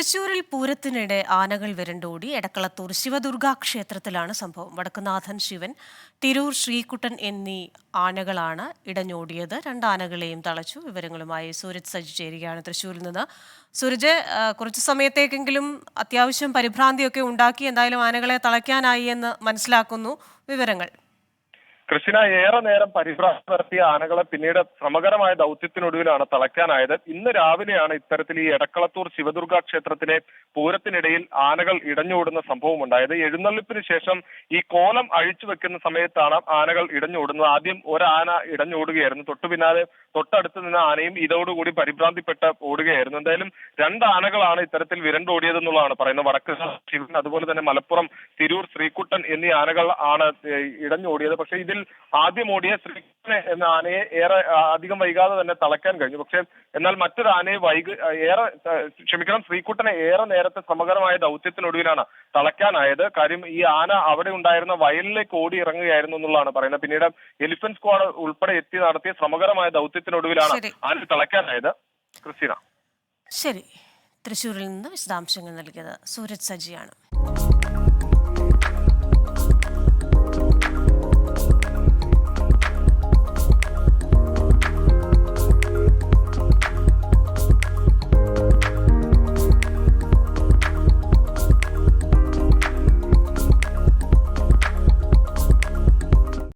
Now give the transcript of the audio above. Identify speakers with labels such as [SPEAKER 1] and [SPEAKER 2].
[SPEAKER 1] തൃശൂരിൽ പൂരത്തിനിടെ ആനകൾ വിരണ്ടോടി. എടക്കളത്തൂർ ശിവദുർഗാ ക്ഷേത്രത്തിലാണ് സംഭവം. വടക്കുനാഥൻ ശിവൻ, തിരൂർ ശ്രീകുട്ടൻ എന്നീ ആനകളാണ് ഇടഞ്ഞോടിയത്. രണ്ടാനകളെയും തളച്ചു. വിവരങ്ങളുമായി സൂരജ് സജി ചേരുകയാണ് തൃശൂരിൽ നിന്ന്. സൂരജ്, കുറച്ചു സമയത്തേക്കെങ്കിലും അത്യാവശ്യം പരിഭ്രാന്തിയൊക്കെ ഉണ്ടാക്കി. എന്തായാലും ആനകളെ തളയ്ക്കാനായി എന്ന് മനസ്സിലാക്കുന്നു. വിവരങ്ങൾ.
[SPEAKER 2] കൃഷ്ണ ഏറെ നേരം പരിഭ്രാന്തി നടത്തിയ ആനകളെ പിന്നീട് ശ്രമകരമായ ദൗത്യത്തിനൊടുവിലാണ് തളയ്ക്കാനായത്. ഇന്ന് രാവിലെയാണ് ഇത്തരത്തിൽ ഈ എടക്കളത്തൂർ ശിവദുർഗാ ക്ഷേത്രത്തിലെ പൂരത്തിനിടയിൽ ആനകൾ ഇടഞ്ഞോടുന്ന സംഭവം ഉണ്ടായത്. എഴുന്നള്ളിപ്പിന് ശേഷം ഈ കോലം അഴിച്ചു വെക്കുന്ന സമയത്താണ് ആനകൾ ഇടഞ്ഞോടുന്നത്. ആദ്യം ഒരാന ഇടഞ്ഞോടുകയായിരുന്നു. തൊട്ടടുത്ത് നിന്ന ആനയും ഇതോടുകൂടി പരിഭ്രാന്തിപ്പെട്ട് ഓടുകയായിരുന്നു. എന്തായാലും രണ്ട് ആനകളാണ് ഇത്തരത്തിൽ വിരണ്ടോടിയതെന്നുള്ളതാണ് പറയുന്നത്. വടക്ക് ശിവൻ, അതുപോലെ തന്നെ മലപ്പുറം തിരൂർ ശ്രീകുട്ടൻ എന്നീ ആനകൾ ആണ് ഇടഞ്ഞോടിയത്. പക്ഷേ ഇതിൽ ആദ്യം ഓടിയ ശ്രീകുട്ടനെ എന്ന ആനയെ അധികം വൈകാതെ തന്നെ തളയ്ക്കാൻ കഴിഞ്ഞു. പക്ഷേ എന്നാൽ മറ്റൊരു ആനയെ ശ്രീകുട്ടനെ ഏറെ നേരത്തെ ശ്രമകരമായ ദൗത്യത്തിനൊടുവിലാണ് തളയ്ക്കാനായത്. കാര്യം ഈ ആന അവിടെ ഉണ്ടായിരുന്ന വയലിലേക്ക് ഓടി ഇറങ്ങുകയായിരുന്നു എന്നുള്ളതാണ് പറയുന്നത്. പിന്നീട് എലിഫന്റ് സ്ക്വാഡ് ഉൾപ്പെടെ എത്തി നടത്തിയ ശ്രമകരമായ ദൗത്യത്തിനൊടുവിലാണ് ആന തളയ്ക്കാനായത്. ക്രിസ്റ്റീന,
[SPEAKER 1] ശരി. തൃശ്ശൂരിൽ നിന്ന് വിശദാംശങ്ങൾ നൽകിയത് സൂരജ് സജിയാണ്.